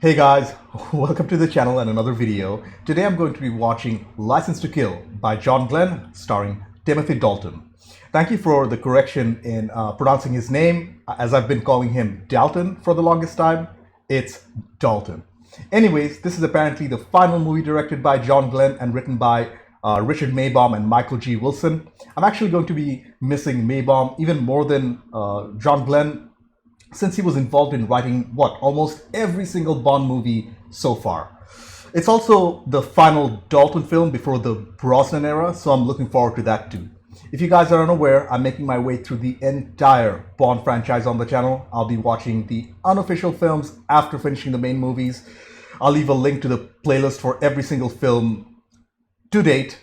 Hey guys, welcome to the channel and another video. Today I'm going to be watching License to Kill by John Glenn, starring Timothy Dalton. Thank you for the correction in pronouncing his name, as I've been calling him Dalton for the longest time. It's Dalton. Anyways, this is apparently the final movie directed by John Glenn and written by Richard Maibaum and Michael G. Wilson. I'm actually going to be missing Maibaum even more than John Glenn, since he was involved in writing, almost every single Bond movie so far. It's also the final Dalton film before the Brosnan era, so I'm looking forward to that too. If you guys are unaware, I'm making my way through the entire Bond franchise on the channel. I'll be watching the unofficial films after finishing the main movies. I'll leave a link to the playlist for every single film to date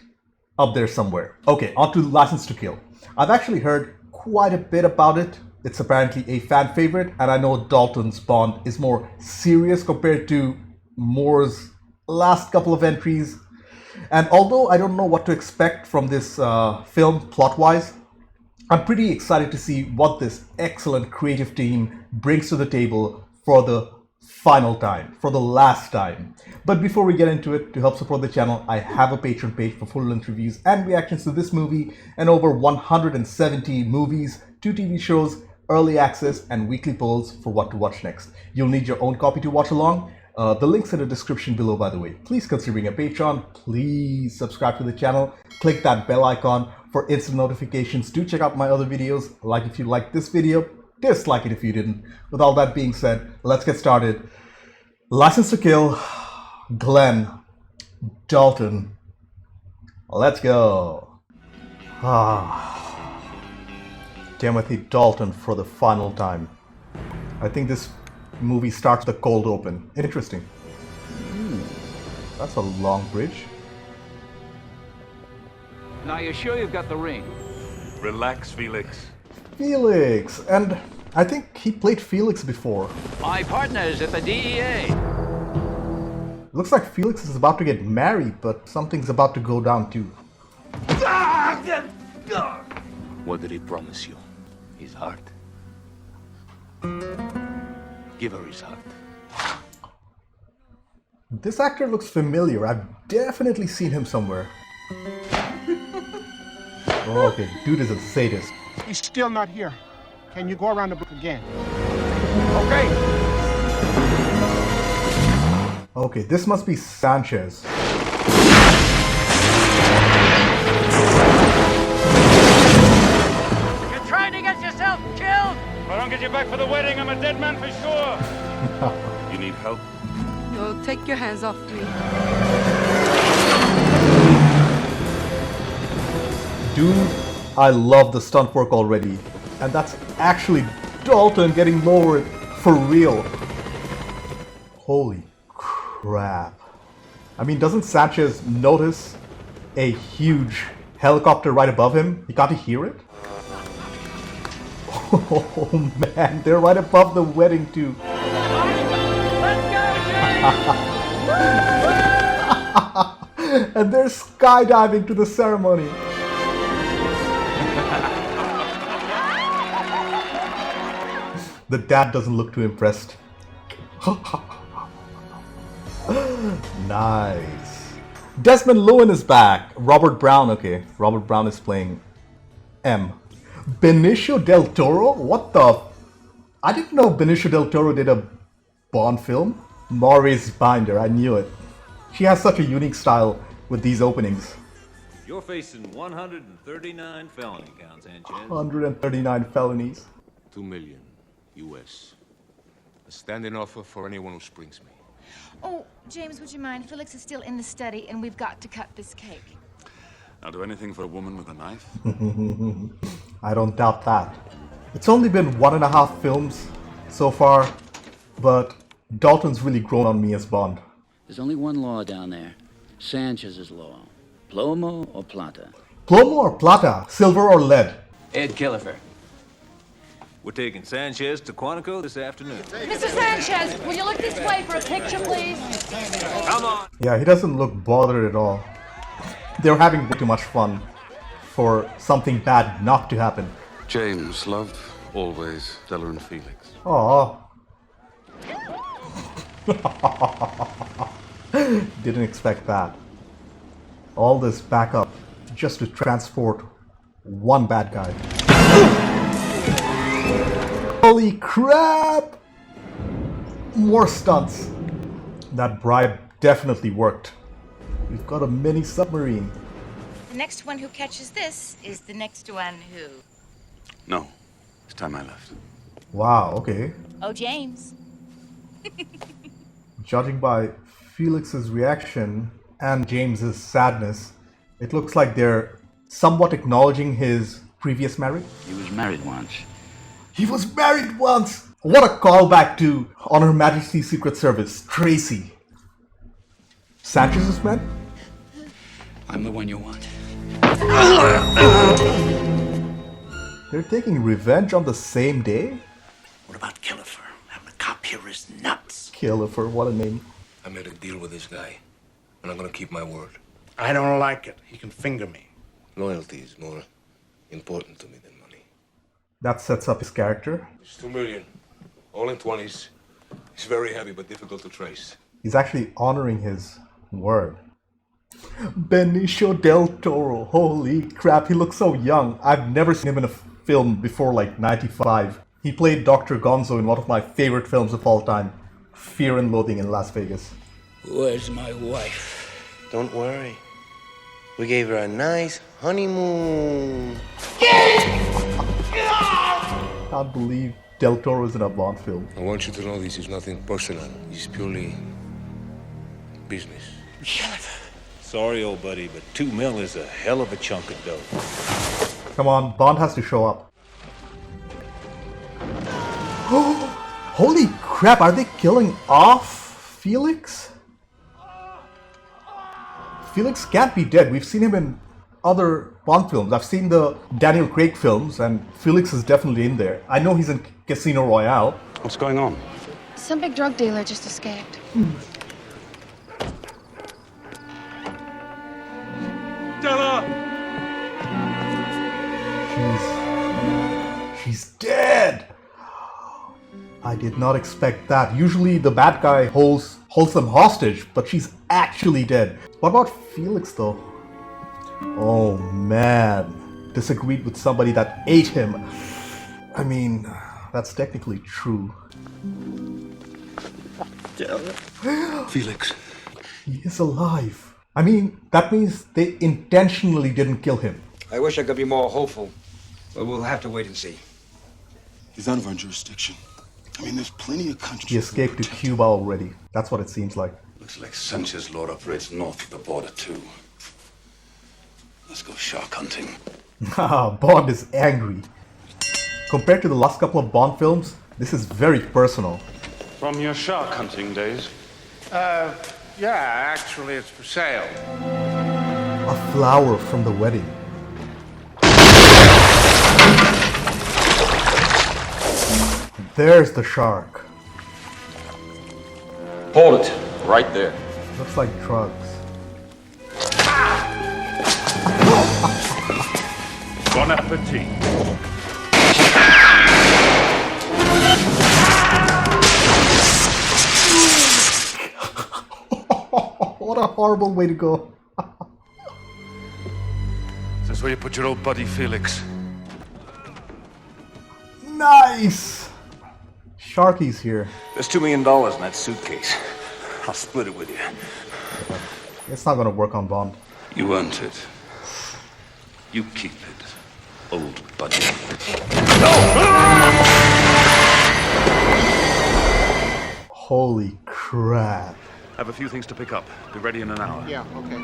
up there somewhere. Okay, on to License to Kill. I've actually heard quite a bit about it. It's apparently a fan favorite, and I know Dalton's Bond is more serious compared to Moore's last couple of entries. And although I don't know what to expect from this film plot-wise, I'm pretty excited to see what this excellent creative team brings to the table for the final time, for the last time. But before we get into it, to help support the channel, I have a Patreon page for full-length reviews and reactions to this movie and over 170 movies, 2 TV shows, early access, and weekly polls for what to watch next. You'll need your own copy to watch along. The link's in the description below, by the way. Please consider being a patron. Please subscribe to the channel. Click that bell icon for instant notifications. Do check out my other videos. Like if you liked this video, dislike it if you didn't. With all that being said, let's get started. License to Kill, Glenn Dalton. Let's go. Timothy Dalton for the final time. I think this movie starts the cold open. Interesting. That's a long bridge. Now you're sure you've got the ring? Relax, Felix. Felix! And I think he played Felix before. My partner's at the DEA. Looks like Felix is about to get married, but something's about to go down too. What did he promise you? His heart? Give her his heart. This actor looks familiar. I've definitely seen him somewhere. Oh, okay, dude is a sadist. He's still not here. Can you go around the book again? Okay. Okay, this must be Sanchez. You're trying to get yourself killed? If I don't get you back for the wedding, I'm a dead man for sure. You need help? No, take your hands off me. Dude, I love the stunt work already. And that's actually Dalton getting lowered for real. Holy crap. I mean, doesn't Sanchez notice a huge helicopter right above him? He can't hear it? Oh man, they're right above the wedding too. And they're skydiving to the ceremony. The dad doesn't look too impressed. Nice. Desmond Llewellyn is back. Robert Brown, okay. Robert Brown is playing M. Benicio del Toro? What the? I didn't know Benicio del Toro did a Bond film. Maurice Binder, I knew it. She has such a unique style with these openings. You're facing 139 felony counts, Sanchez. 139 felonies. 2 million US. A standing offer for anyone who springs me. Oh, James, would you mind? Felix is still in the study, and we've got to cut this cake. I'll do anything for a woman with a knife. I don't doubt that. It's only been 1.5 films so far, but Dalton's really grown on me as Bond. There's only one law down there. Sanchez's law. Plomo or plata? Plomo or plata? Silver or lead? Ed Killifer. We're taking Sanchez to Quantico this afternoon. Mr. Sanchez, will you look this way for a picture, please? Come on! Yeah, he doesn't look bothered at all. They're having way too much fun for something bad not to happen. James, love, always, Stella and Felix. Aww. Didn't expect that. All this backup just to transport one bad guy. Holy crap! More stunts. That bribe definitely worked. We've got a mini submarine. The next one who catches this is the next one who... No. It's time I left. Wow, okay. Oh, James. Judging by Felix's reaction and James's sadness, it looks like they're somewhat acknowledging his previous marriage. He was married once. He was married once! What a callback to On Her Majesty's Secret Service, Tracy. Sanchez's men? I'm the one you want. They're taking revenge on the same day? What about Killifer? Having a cop here is nuts. Killifer, what a name. I made a deal with this guy, and I'm gonna keep my word. I don't like it. He can finger me. Loyalty is more important to me than money. That sets up his character. It's 2 million, all in 20s. It's very heavy, but difficult to trace. He's actually honoring his word. Benicio del Toro, holy crap, he looks so young. I've never seen him in a film before like 95. He played Dr. Gonzo in one of my favorite films of all time, Fear and Loathing in Las Vegas. Where's my wife? Don't worry. We gave her a nice honeymoon. Can't believe Del Toro is in a Bond film. I want you to know this is nothing personal. It's purely business. Sorry, old buddy, but $2 million is a hell of a chunk of dough. Come on, Bond has to show up. Holy crap, are they killing off Felix? Felix can't be dead. We've seen him in other Bond films. I've seen the Daniel Craig films, and Felix is definitely in there. I know he's in Casino Royale. What's going on? Some big drug dealer just escaped. She's dead! I did not expect that. Usually the bad guy holds them hostage, but she's actually dead. What about Felix though? Oh man. Disagreed with somebody that ate him. I mean, that's technically true. Felix. He is alive. I mean, that means they intentionally didn't kill him. I wish I could be more hopeful, but we'll have to wait and see. He's out of our jurisdiction. I mean, there's plenty of countries. He escaped to Cuba already. That's what it seems like. Looks like Sanchez Lord operates north of the border, too. Let's go shark hunting. Bond is angry. Compared to the last couple of Bond films, this is very personal. From your shark hunting days? Yeah, actually, it's for sale. A flower from the wedding. There's the shark. Hold it, right there. Looks like drugs. Bon appetit. What a horrible way to go. Is this where you put your old buddy Felix? Nice! Sharky's here. There's $2 million in that suitcase. I'll split it with you. It's not gonna work on Bond. You earned it. You keep it, old buddy. Holy crap. I have a few things to pick up. Be ready in an hour. Yeah, okay.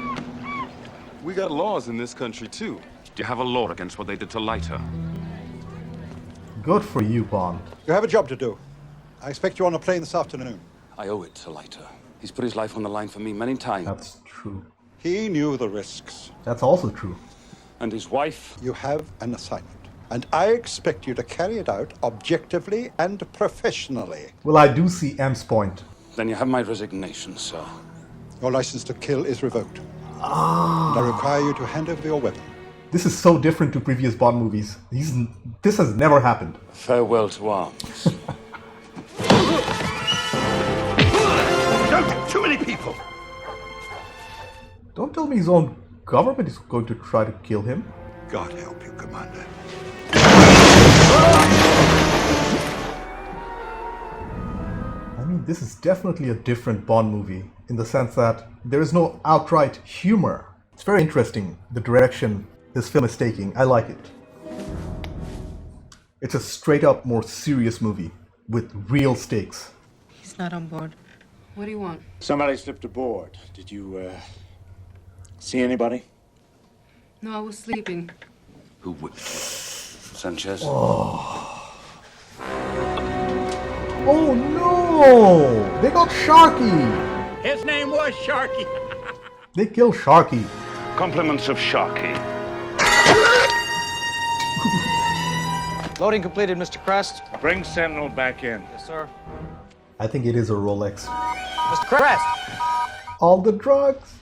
We got laws in this country, too. Do you have a law against what they did to Leiter? Good for you, Bond. You have a job to do. I expect you on a plane this afternoon. I owe it to Leiter. He's put his life on the line for me many times. That's true. He knew the risks. That's also true. And his wife? You have an assignment, and I expect you to carry it out objectively and professionally. Well, I do see M's point. Then you have my resignation, sir. Your license to kill is revoked. And I require you to hand over your weapon. This is so different to previous Bond movies. This has never happened. Farewell to arms. Too many people. Don't tell me his own government is going to try to kill him. God help you, Commander. I mean, this is definitely a different Bond movie in the sense that there is no outright humor. It's very interesting, the direction this film is taking. I like it. It's a straight up more serious movie with real stakes. He's not on board. What do you want? Somebody slipped aboard. Did you, see anybody? No, I was sleeping. Who whipped you? Sanchez? Oh no! They got Sharky! His name was Sharky. They killed Sharky. Compliments of Sharky. Loading completed, Mr. Crest. Bring Sentinel back in. Yes, sir. I think it is a Rolex. Mr. Crest! All the drugs?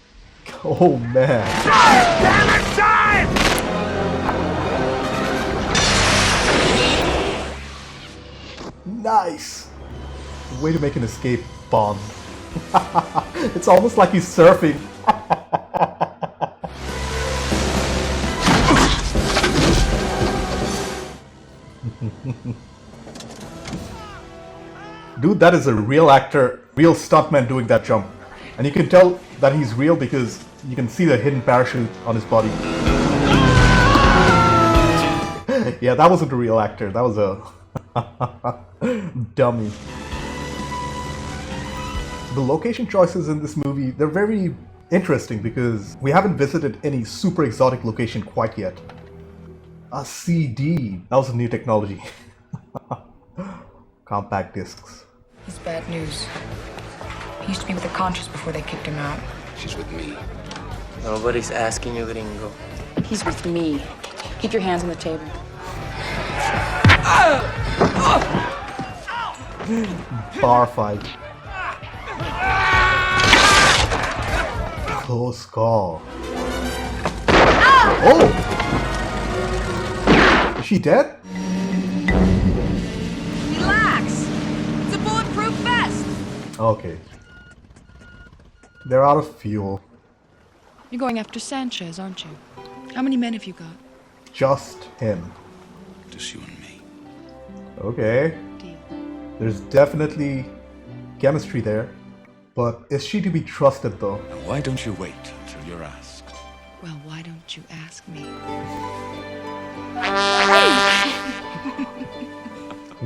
Oh man. Damn it, time! Nice! Way to make an escape, Bond. It's almost like he's surfing. Dude, that is a real actor, real stuntman doing that jump. And you can tell that he's real because you can see the hidden parachute on his body. Yeah, that wasn't a real actor. That was a dummy. The location choices in this movie, they're very interesting because we haven't visited any super exotic location quite yet. A CD. That was a new technology. Compact discs. It's bad news. He used to be with the Contras before they kicked him out. She's with me. Nobody's asking you, gringo. He's with me. Keep your hands on the table. Bar fight. Close call. Oh! Is she dead? Relax! It's a bulletproof vest! Okay. They're out of fuel. You're going after Sanchez, aren't you? How many men have you got? Just him. Just you and me. Okay. Deal. There's definitely chemistry there. But is she to be trusted though? Now, why don't you wait until you're asked? Well, why don't you ask me?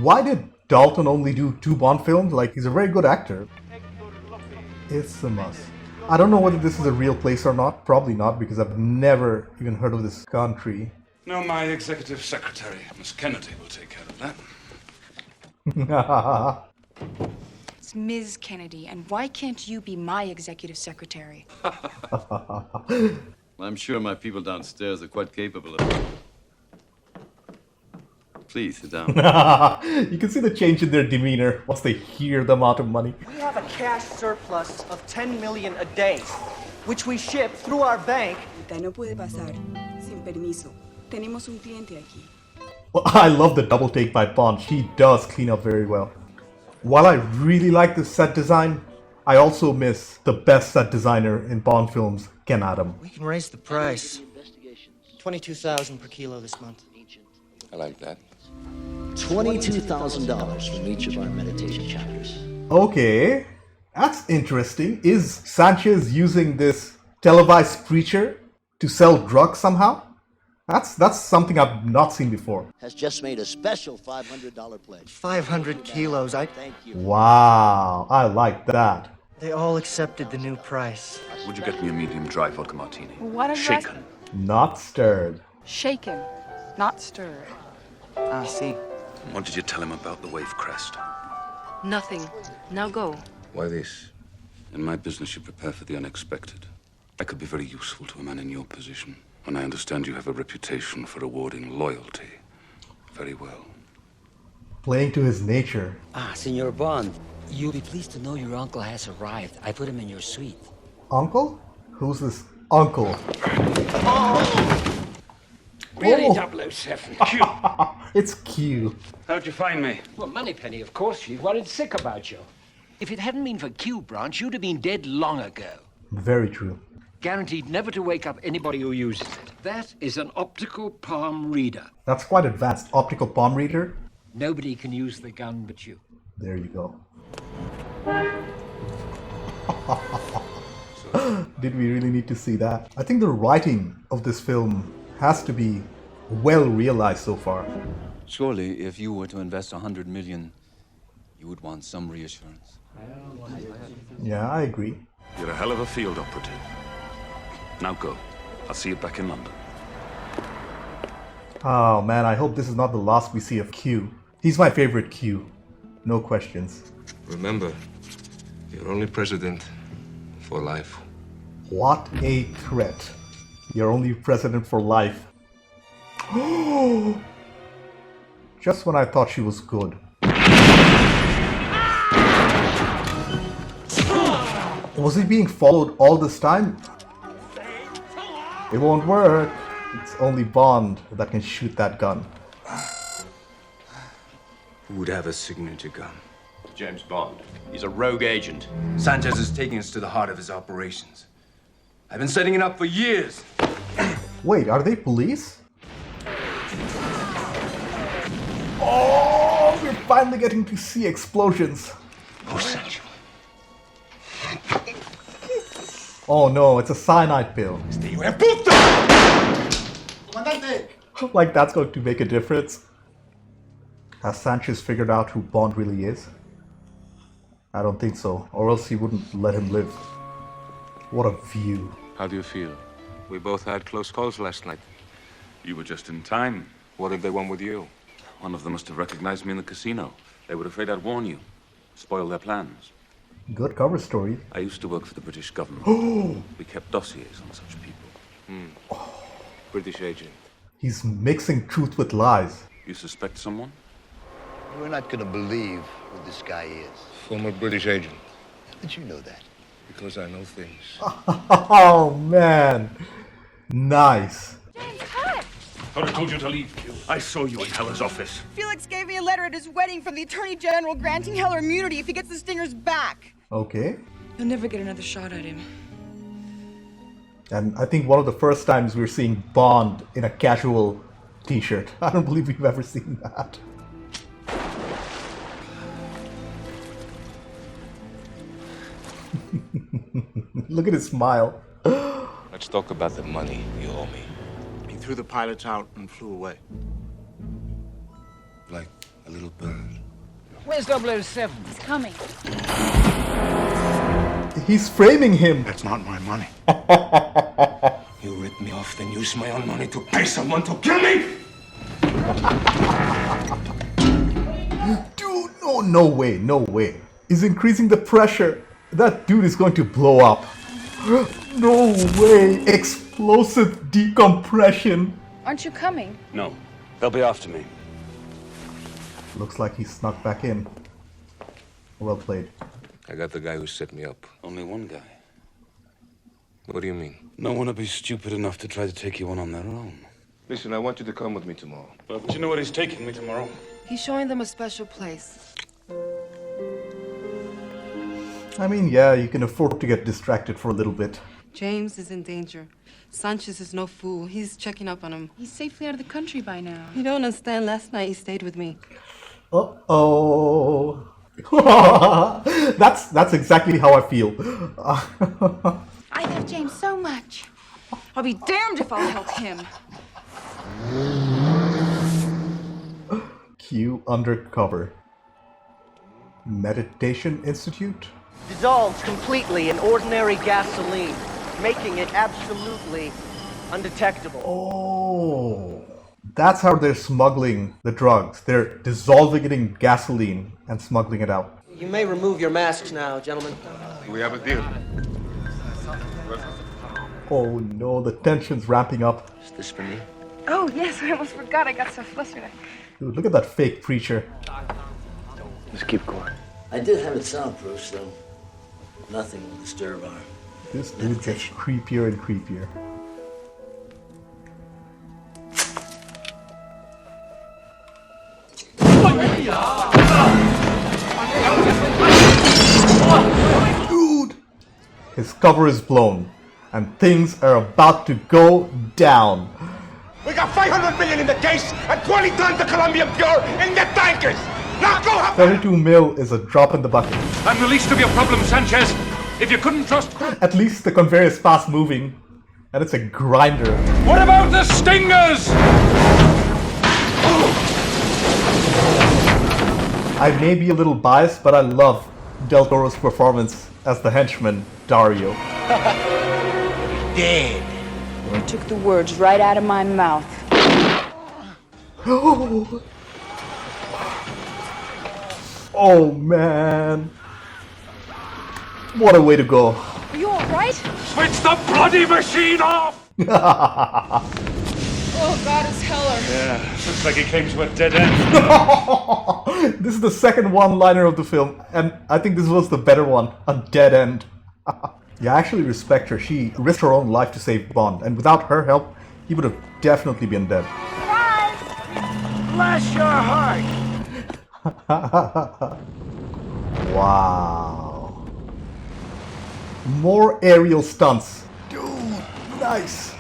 Why did Dalton only do 2 Bond films? Like, he's a very good actor. It's a must. I don't know whether this is a real place or not. Probably not, because I've never even heard of this country. No, my executive secretary, Miss Kennedy, will take care of that. It's Ms. Kennedy, and why can't you be my executive secretary? I'm sure my people downstairs are quite capable of it. Please sit down. You can see the change in their demeanor once they hear the amount of money. We have a cash surplus of 10 million a day, which we ship through our bank. Usted no puede pasar sin permiso. Tenemos un cliente aquí. Well, I love the double take by Bond. She does clean up very well. While I really like the set design, I also miss the best set designer in Bond films, Ken Adam. We can raise the price. 22,000 per kilo this month. I like that. $22,000 from each of our meditation chapters. Okay, that's interesting. Is Sanchez using this televised preacher to sell drugs somehow? That's something I've not seen before. Has just made a special $500 pledge. 500 kilos. Thank you. Wow, I like that. They all accepted the new price. Would you get me a medium dry vodka martini? Why don't Shaken. Not stirred. Shaken, not stirred. I see. What did you tell him about the wave crest? Nothing. Now go. Why this? In my business, you prepare for the unexpected. I could be very useful to a man in your position. And I understand you have a reputation for rewarding loyalty. Very well. Playing to his nature. Ah, Senor Bond, you'll be pleased to know your uncle has arrived. I put him in your suite. Uncle? Who's this uncle? Really, Oh. 007. Q. It's Q. How'd you find me? Well, Moneypenny, of course. She worried sick about you. If it hadn't been for Q branch, you'd have been dead long ago. Very true. Guaranteed never to wake up anybody who uses it. That is an optical palm reader. That's quite advanced. Optical palm reader. Nobody can use the gun but you. There you go. Did we really need to see that? I think the writing of this film has to be well realized so far. Surely, if you were to invest 100 million, you would want some reassurance. Yeah, I agree. You're a hell of a field operative. Now go. I'll see you back in London. Oh man, I hope this is not the last we see of Q. He's my favorite Q. No questions. Remember, you're only president for life. What a threat. You're only president for life. Just when I thought she was good. Was he being followed all this time? It won't work. It's only Bond that can shoot that gun. Who would have a signature gun? James Bond. He's a rogue agent. Sanchez is taking us to the heart of his operations. I've been setting it up for years. Wait, are they police? Oh, we're finally getting to see explosions. Oh no, it's a cyanide pill. Like that's going to make a difference. Has Sanchez figured out who Bond really is? I don't think so, or else he wouldn't let him live. What a view. How do you feel? We both had close calls last night. You were just in time. What if they won with you? One of them must have recognized me in the casino. They were afraid I'd warn you. Spoil their plans. Good cover story. I used to work for the British government. We kept dossiers on such people. British agent. He's mixing truth with lies. You suspect someone? We're not gonna believe who this guy is. Former British agent. How did you know that? Because I know things. Oh man. Nice. I thought I told you to leave, Q. I saw you in Heller's office. Felix gave me a letter at his wedding from the Attorney General granting Heller immunity if he gets the stingers back. Okay. You'll never get another shot at him. And I think one of the first times we're seeing Bond in a casual t-shirt. I don't believe we've ever seen that. Look at his smile. Let's talk about the money you owe me. He threw the pilots out and flew away. Like a little bird. Where's 007? He's coming. He's framing him. That's not my money. You ripped me off, then used my own money to pay someone to kill me? Dude, no way, no way. He's increasing the pressure. That dude is going to blow up. No way. Explosive decompression. Aren't you coming? No. They'll be after me. Looks like he snuck back in. Well played. I got the guy who set me up. Only one guy. What do you mean? No one would be stupid enough to try to take you on their own. Listen, I want you to come with me tomorrow. But you know what he's taking me tomorrow? He's showing them a special place. I mean, yeah, you can afford to get distracted for a little bit. James is in danger. Sanchez is no fool. He's checking up on him. He's safely out of the country by now. You don't understand. Last night he stayed with me. Uh-oh. That's exactly how I feel. I love James so much. I'll be damned if I'll help him. Q undercover. Meditation Institute? Dissolves completely in ordinary gasoline, making it absolutely undetectable. Oh, that's how they're smuggling the drugs. They're dissolving it in gasoline and smuggling it out. You may remove your masks now, gentlemen. We have a deal. Oh no, the tension's ramping up. Is this for me? Oh, yes, I almost forgot. I got so flustered. Dude, look at that fake preacher. Just keep going. I did have it soundproof, so nothing will disturb our... This dude gets creepier and creepier. his cover is blown, and things are about to go down. We got 500 million in the case and 20 tons of Colombian pure in the tankers. Now go up. 32 mil is a drop in the bucket. I'm the least of your problems, Sanchez. If you couldn't trust... At least the conveyor is fast moving, and it's a grinder. What about the stingers? I may be a little biased, but I love Del Toro's performance as the henchman, Dario. Dead. You took the words right out of my mouth. Oh man. What a way to go. Are you alright? Switch the bloody machine off! Oh, God, it's Heller. Yeah, looks like he came to a dead end. This is the second one-liner of the film, and I think this was the better one, a dead end. Yeah, I actually respect her. She risked her own life to save Bond, and without her help, he would have definitely been dead. Bless your heart. Wow. More aerial stunts. Dude, nice.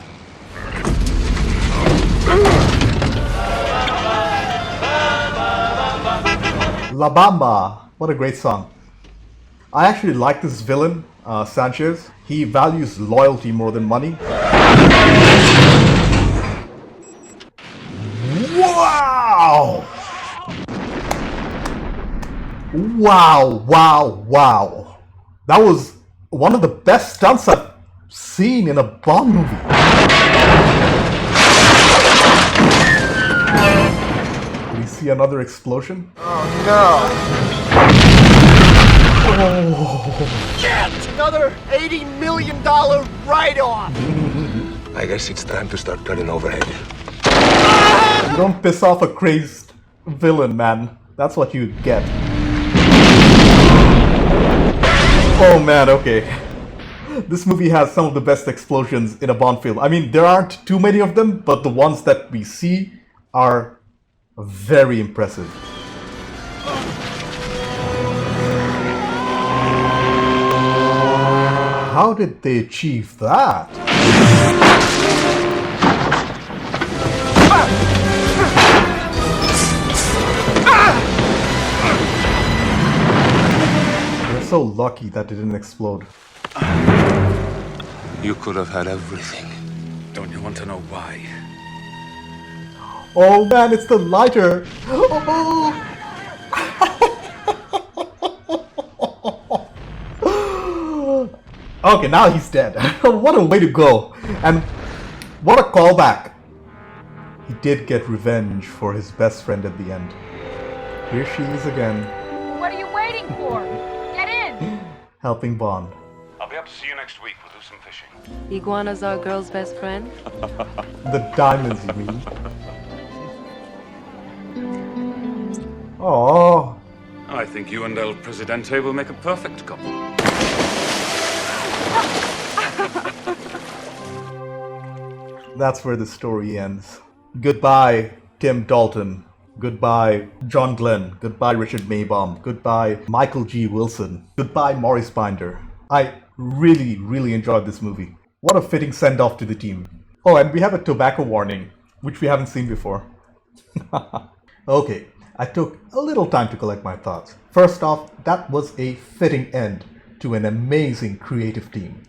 La Bamba. What a great song. I actually like this villain, Sanchez. He values loyalty more than money. Wow! Wow, wow, wow. That was one of the best stunts I've seen in a Bond movie. We see another explosion. Oh no. Oh. Get another $80 million write-off. I guess it's time to start cutting overhead. You don't piss off a crazed villain, man. That's what you get. Oh man, okay. This movie has some of the best explosions in a Bond film. I mean, there aren't too many of them, but the ones that we see are very impressive. How did they achieve that? We're so lucky that it didn't explode. You could have had everything. Don't you want to know why? Oh man, it's the lighter! Oh. Okay, now he's dead. What a way to go. And what a callback. He did get revenge for his best friend at the end. Here she is again. What are you waiting for? Get in! Helping Bond. I'll be up to see you next week. We'll do some fishing. Iguana's our girl's best friend. The diamonds, you mean? Oh. I think you and El Presidente will make a perfect couple. That's where the story ends. Goodbye, Tim Dalton. Goodbye, John Glenn. Goodbye, Richard Maybaum. Goodbye, Michael G. Wilson. Goodbye, Maurice Binder. I really, really enjoyed this movie. What a fitting send-off to the team. Oh, and we have a tobacco warning, which we haven't seen before. Okay, I took a little time to collect my thoughts. First off, that was a fitting end to an amazing creative team.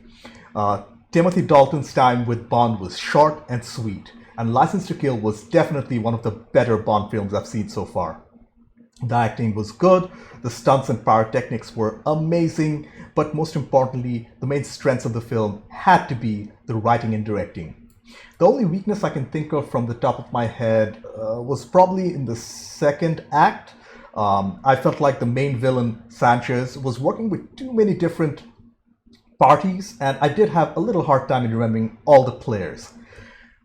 Timothy Dalton's time with Bond was short and sweet, and License to Kill was definitely one of the better Bond films I've seen so far. The acting was good, the stunts and pyrotechnics were amazing, but most importantly, the main strengths of the film had to be the writing and directing. The only weakness I can think of from the top of my head was probably in the second act. I felt like the main villain, Sanchez, was working with too many different parties, and I did have a little hard time in remembering all the players.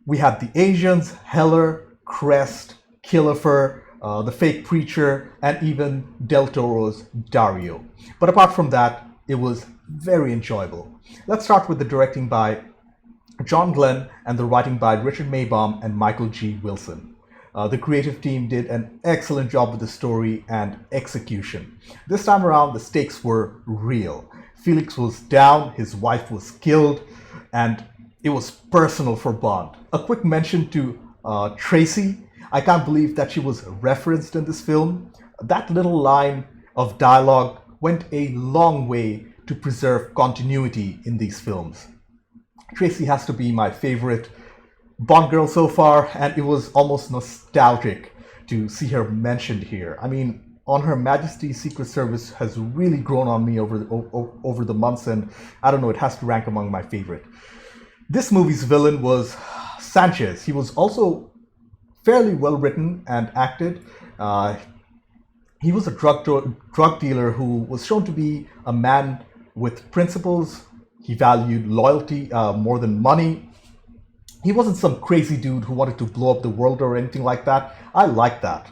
We had the Asians, Heller, Crest, Killefer, the fake preacher, and even Del Toro's Dario. But apart from that, it was very enjoyable. Let's start with the directing by John Glenn and the writing by Richard Maybaum and Michael G. Wilson. The creative team did an excellent job with the story and execution. This time around, the stakes were real. Felix was down, his wife was killed, and it was personal for Bond. A quick mention to Tracy. I can't believe that she was referenced in this film. That little line of dialogue went a long way to preserve continuity in these films. Tracy has to be my favorite Bond girl so far, and it was almost nostalgic to see her mentioned here. I mean, On Her Majesty's Secret Service has really grown on me over the months, and I don't know, it has to rank among my favorite. This movie's villain was Sanchez. He was also fairly well written and acted. He was a drug dealer who was shown to be a man with principles. He valued loyalty more than money. He wasn't some crazy dude who wanted to blow up the world or anything like that. I like that.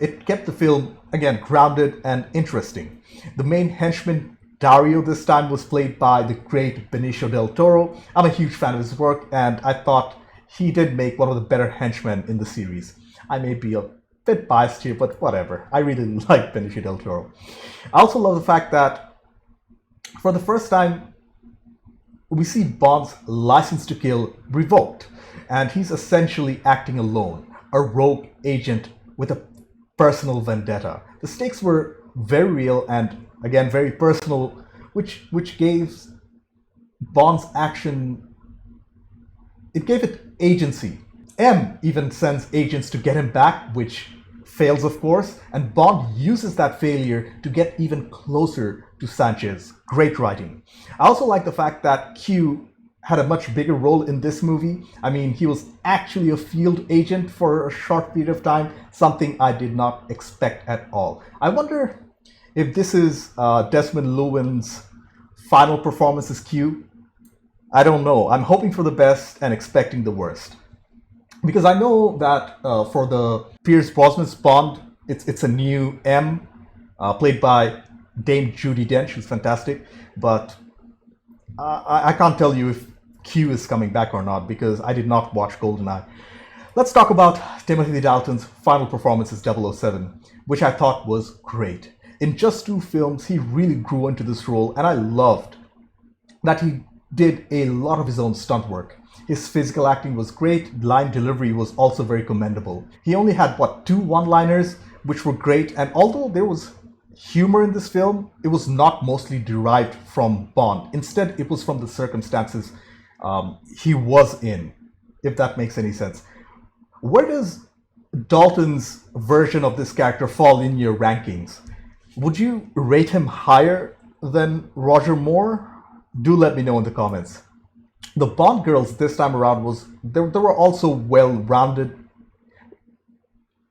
It kept the film, again, grounded and interesting. The main henchman, Dario, this time was played by the great Benicio del Toro. I'm a huge fan of his work, and I thought he did make one of the better henchmen in the series. I may be a bit biased here, but whatever. I really like Benicio del Toro. I also love the fact that for the first time, we see Bond's license to kill revoked, and he's essentially acting alone, a rogue agent with a personal vendetta. The stakes were very real and, again, very personal, which gave Bond's action, it gave it agency. M even sends agents to get him back, which fails, of course, and Bond uses that failure to get even closer to Sanchez. Great writing. I also like the fact that Q had a much bigger role in this movie. I mean, he was actually a field agent for a short period of time, something I did not expect at all. I wonder if this is Desmond Llewellyn's final performance as Q. I don't know. I'm hoping for the best and expecting the worst. Because I know that for the Pierce Brosnan's Bond, it's a new M, played by Dame Judi Dench, who's fantastic. But I can't tell you if Q is coming back or not, because I did not watch GoldenEye. Let's talk about Timothy Dalton's final performance as 007, which I thought was great. In just 2 films, he really grew into this role, and I loved that he did a lot of his own stunt work. His physical acting was great, line delivery was also very commendable. He only had, 2 one-liners, which were great, and although there was humor in this film, it was not mostly derived from Bond. Instead, it was from the circumstances he was in, if that makes any sense. Where does Dalton's version of this character fall in your rankings? Would you rate him higher than Roger Moore? Do let me know in the comments. The Bond girls this time around they were also well-rounded.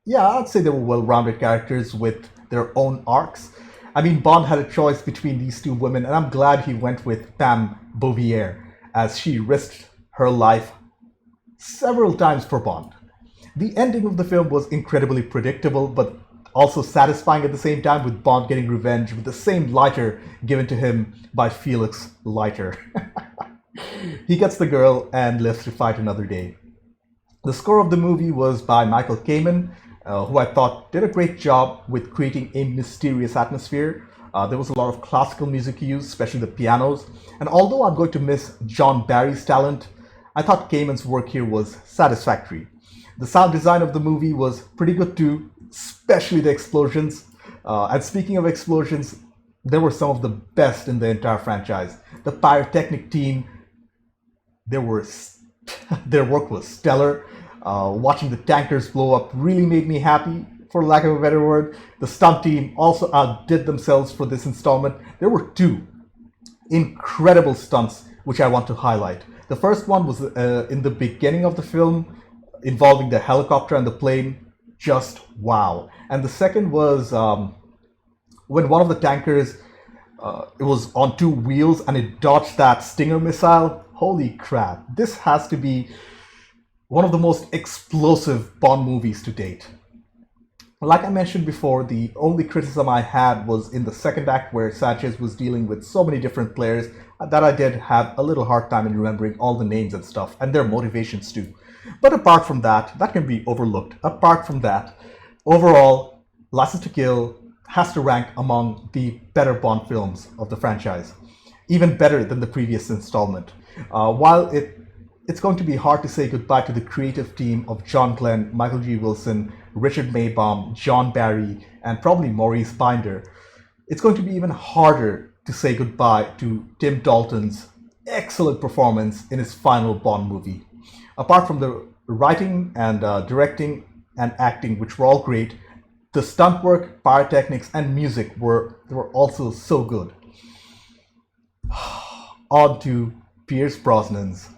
Yeah, I'd say they were well-rounded characters with their own arcs. I mean, Bond had a choice between these 2 women, and I'm glad he went with Pam Bouvier, as she risked her life several times for Bond. The ending of the film was incredibly predictable, but also satisfying at the same time, with Bond getting revenge with the same lighter given to him by Felix Leiter. He gets the girl and lives to fight another day. The score of the movie was by Michael Kamen, who I thought did a great job with creating a mysterious atmosphere. There was a lot of classical music used, especially the pianos. And although I'm going to miss John Barry's talent, I thought Kamen's work here was satisfactory. The sound design of the movie was pretty good too, especially the explosions. And speaking of explosions, they were some of the best in the entire franchise. The pyrotechnic team, their work was stellar. Watching the tankers blow up really made me happy, for lack of a better word. The stunt team also outdid themselves for this installment. There were 2 incredible stunts which I want to highlight. The first one was in the beginning of the film, involving the helicopter and the plane. Just wow. And the second was when one of the tankers, it was on 2 wheels and it dodged that Stinger missile. Holy crap. This has to be one of the most explosive Bond movies to date. Like I mentioned before, the only criticism I had was in the second act, where Sanchez was dealing with so many different players that I did have a little hard time in remembering all the names and stuff, and their motivations too. But apart from that, that can be overlooked. Apart from that, overall, License to Kill has to rank among the better Bond films of the franchise. even better than the previous installment. While it's going to be hard to say goodbye to the creative team of John Glenn, Michael G. Wilson, Richard Maybaum, John Barry, and probably Maurice Binder, it's going to be even harder to say goodbye to Tim Dalton's excellent performance in his final Bond movie. Apart from the writing and directing and acting, which were all great, the stunt work, pyrotechnics, and music were also so good. On to Pierce Brosnan's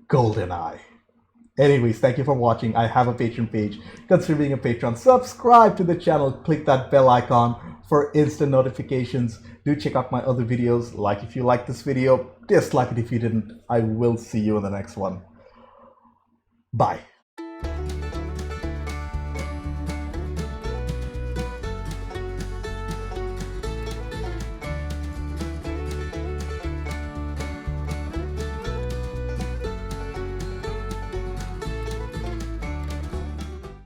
GoldenEye. Anyways, thank you for watching. I have a Patreon page. Consider being a patron. Subscribe to the channel. Click that bell icon for instant notifications. Do check out my other videos. Like if you liked this video. Dislike it if you didn't. I will see you in the next one. Bye.